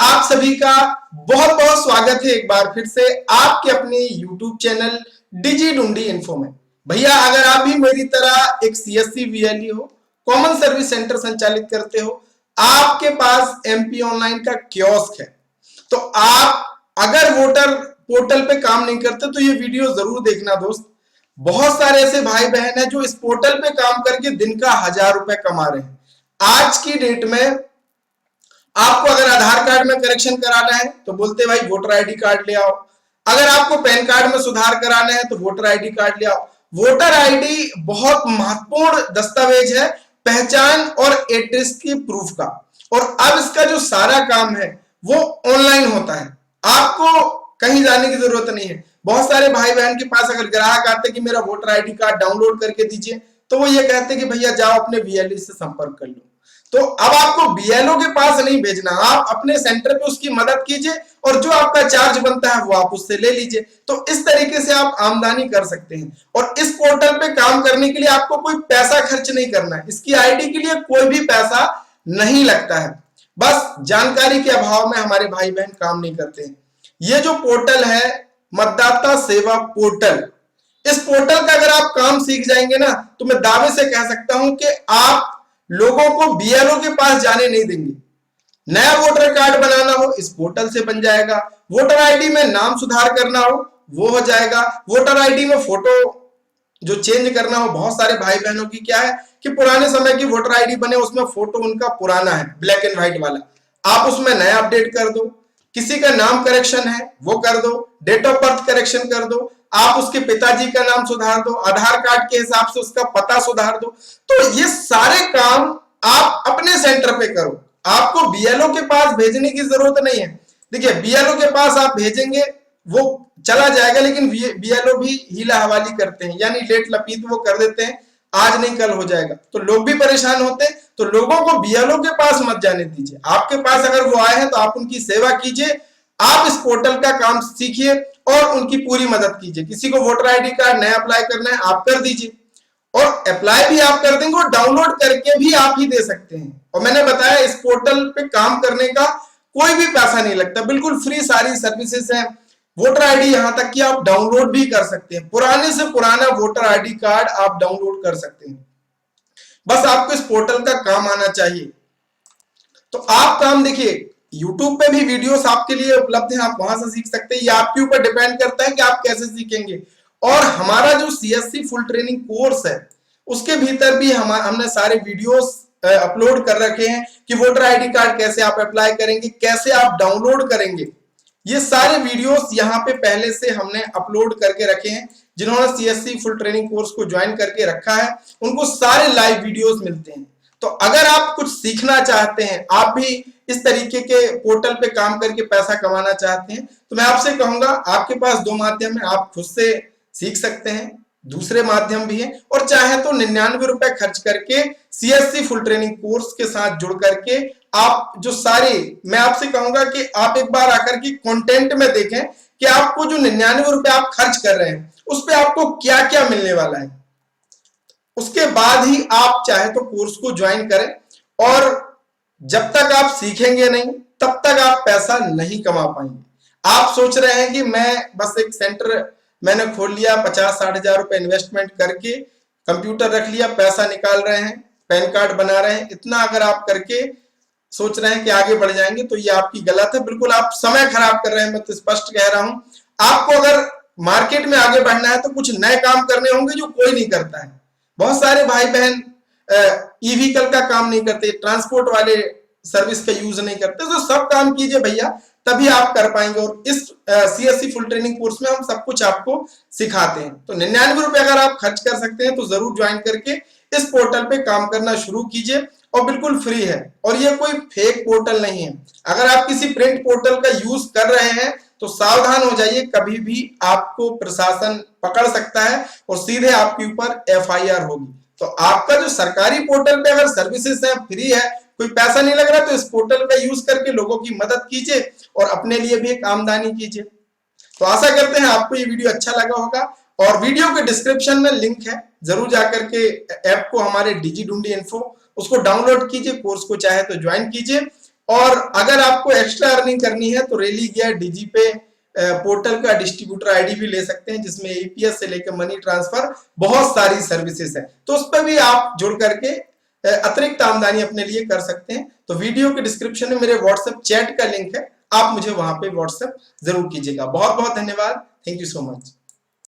आप सभी का बहुत बहुत स्वागत है एक बार फिर से आपके अपने YouTube चैनल डिजी ढूंढी इन्फो में। भैया अगर आप भी मेरी तरह एक सीएससी वीएलई हो, कॉमन सर्विस सेंटर संचालित करते हो, आपके पास एमपी ऑनलाइन का कियोस्क है, तो आप अगर वोटर पोर्टल पे काम नहीं करते तो ये वीडियो जरूर देखना दोस्त। बहुत सारे ऐसे भाई बहन हैं जो इस पोर्टल पे काम करके दिन का 1000 रुपए कमा रहे हैं। आज की डेट में आपको अगर आधार कार्ड में करेक्शन कराना है तो बोलते भाई वोटर आईडी कार्ड ले आओ, अगर आपको पैन कार्ड में सुधार कराना है तो वोटर आईडी कार्ड ले आओ। वोटर आईडी बहुत महत्वपूर्ण दस्तावेज है पहचान और एड्रेस की प्रूफ का, और अब इसका जो सारा काम है वो ऑनलाइन होता है, आपको कहीं जाने की जरूरत नहीं है। बहुत सारे भाई बहन के पास अगर ग्राहक आते कि मेरा वोटर आईडी कार्ड डाउनलोड करके दीजिए, तो वो ये कहते कि भैया जाओ अपने वीएलई से संपर्क कर लो। तो अब आपको बीएलओ के पास नहीं भेजना, आप अपने सेंटर पे उसकी मदद कीजिए और जो आपका चार्ज बनता है वो आप उससे ले लीजिए। तो इस तरीके से आप आमदनी कर सकते हैं, और इस पोर्टल पे काम करने के लिए आपको कोई पैसा खर्च नहीं करना है, इसकी आईडी के लिए कोई भी पैसा नहीं लगता है। बस जानकारी के अभाव में हमारे भाई बहन काम नहीं करते हैं। ये जो पोर्टल है मतदाता सेवा पोर्टल, इस पोर्टल का अगर आप काम सीख जाएंगे ना तो मैं दावे से कह सकता हूं कि आप लोगों को बीएलओ के पास जाने नहीं देंगे। नया वोटर कार्ड बनाना हो इस पोर्टल से बन जाएगा, वोटर आईडी में नाम सुधार करना हो वो हो जाएगा, वोटर आईडी में फोटो जो चेंज करना हो, बहुत सारे भाई बहनों की क्या है कि पुराने समय की वोटर आईडी बने उसमें फोटो उनका पुराना है ब्लैक एंड व्हाइट वाला, आप उसमें नया अपडेट कर दो। किसी का नाम करेक्शन है वो कर दो, डेट ऑफ बर्थ करेक्शन कर दो, आप उसके पिताजी का नाम सुधार दो, आधार कार्ड के हिसाब से उसका पता सुधार दो। तो ये सारे काम आप अपने सेंटर पे करो, आपको बीएलओ के पास भेजने की जरूरत नहीं है। देखिए बीएलओ के पास आप भेजेंगे वो चला जाएगा, लेकिन बीएलओ भी हीला हवाली करते हैं, यानी लेट लपीत वो कर देते हैं, आज नहीं कल हो जाएगा, तो लोग भी परेशान होते हैं। तो लोगों को बीएलओ के पास मत जाने दीजिए, आपके पास अगर वो आए हैं तो आप उनकी सेवा कीजिए, आप इस पोर्टल का काम सीखिए और उनकी पूरी मदद कीजिए। किसी को वोटर आईडी कार्ड नया अप्लाई करना है आप कर दीजिए, और अप्लाई भी आप कर देंगे और डाउनलोड करके भी आप ही दे सकते हैं। और मैंने बताया इस पोर्टल पे काम करने का कोई भी पैसा नहीं लगता, बिल्कुल फ्री सारी सर्विसेज हैं। वोटर आईडी यहां तक कि आप डाउनलोड भी कर सकते हैं, पुराने से पुराना वोटर आईडी कार्ड आप डाउनलोड कर सकते हैं, बस आपको इस पोर्टल का काम आना चाहिए। तो आप काम देखिए, YouTube पे भी वीडियोस आपके लिए उपलब्ध हैं, आप वहां से सीख सकते हैं, ये आपके ऊपर डिपेंड करता है कि आप कैसे सीखेंगे। और हमारा जो सीएससी फुल ट्रेनिंग कोर्स है उसके भीतर भी हमने सारे वीडियोस अपलोड कर रखे हैं कि वोटर आईडी कार्ड कैसे आप अप्लाई करेंगे, कैसे आप डाउनलोड करेंगे, ये सारे वीडियोस यहाँ पे पहले से हमने अपलोड करके रखे हैं। जिन्होंने सीएससी फुल ट्रेनिंग कोर्स को ज्वाइन करके रखा है उनको सारे लाइव वीडियोस मिलते हैं। तो अगर आप कुछ सीखना चाहते हैं, आप भी इस तरीके के पोर्टल पे काम करके पैसा कमाना चाहते हैं, तो मैं आपसे कहूंगा आपके पास दो माध्यम है, आप खुद से सीख सकते हैं, दूसरे माध्यम भी है, और चाहे तो 99 रुपए खर्च करके सीएससी फुल ट्रेनिंग कोर्स के साथ जुड़ करके आप जो सारी, मैं आपसे कहूंगा कि आप एक बार आकर के कंटेंट में देखें कि आपको जो 99 रुपए आप खर्च कर रहे हैं उस पे आपको क्या क्या मिलने वाला है, उसके बाद ही आप चाहे तो कोर्स को ज्वाइन करें। और जब तक आप सीखेंगे नहीं तब तक आप पैसा नहीं कमा पाएंगे। आप सोच रहे हैं कि मैं बस एक सेंटर मैंने खोल लिया, 50-60 हजार रुपए इन्वेस्टमेंट करके कंप्यूटर रख लिया, पैसा निकाल रहे हैं, पैन कार्ड बना रहे हैं, इतना अगर आप करके सोच रहे हैं कि आगे बढ़ जाएंगे तो ये आपकी गलत है, बिल्कुल आप समय खराब कर रहे हैं। मैं तो स्पष्ट कह रहा हूं, आपको अगर मार्केट में आगे बढ़ना है तो कुछ नए काम करने होंगे जो कोई नहीं करता है। बहुत सारे भाई बहन ई व्हीकल का काम नहीं करते, ट्रांसपोर्ट वाले सर्विस का यूज नहीं करते, तो सब काम कीजिए भैया, तभी आप कर पाएंगे। और इस सीएससी फुल ट्रेनिंग कोर्स में हम सब कुछ आपको सिखाते हैं। तो 99 रुपए अगर आप खर्च कर सकते हैं तो जरूर ज्वाइन करके इस पोर्टल पे काम करना शुरू कीजिए, और बिल्कुल फ्री है, और ये कोई फेक पोर्टल नहीं है। अगर आप किसी प्रिंट पोर्टल का यूज कर रहे हैं तो सावधान हो जाइए, कभी भी आपको प्रशासन पकड़ सकता है और सीधे आपके ऊपर एफआईआर होगी। तो आपका जो सरकारी पोर्टल पे अगर सर्विसेज है, फ्री है, कोई पैसा नहीं लग रहा, तो इस पोर्टल का यूज करके लोगों की मदद कीजिए और अपने लिए भी एक आमदनी कीजिए। तो आशा करते हैं आपको ये वीडियो अच्छा लगा होगा, और वीडियो के डिस्क्रिप्शन में लिंक है, जरूर जाकर के ऐप को हमारे डिजी ढूंढी इन्फो उसको डाउनलोड कीजिए, कोर्स को चाहे तो ज्वाइन कीजिए। और अगर आपको एक्स्ट्रा अर्निंग करनी है तो रेली गियर डिजी पे पोर्टल का डिस्ट्रीब्यूटर आईडी भी ले सकते हैं, जिसमें एपीएस से लेकर मनी ट्रांसफर बहुत सारी सर्विसेज है, तो उस पर भी आप जुड़ करके अतिरिक्त आमदनी अपने लिए कर सकते हैं। तो वीडियो के डिस्क्रिप्शन में मेरे व्हाट्सएप चैट का लिंक है, आप मुझे वहां पे व्हाट्सएप जरूर कीजिएगा। बहुत बहुत धन्यवाद। Thank you so much.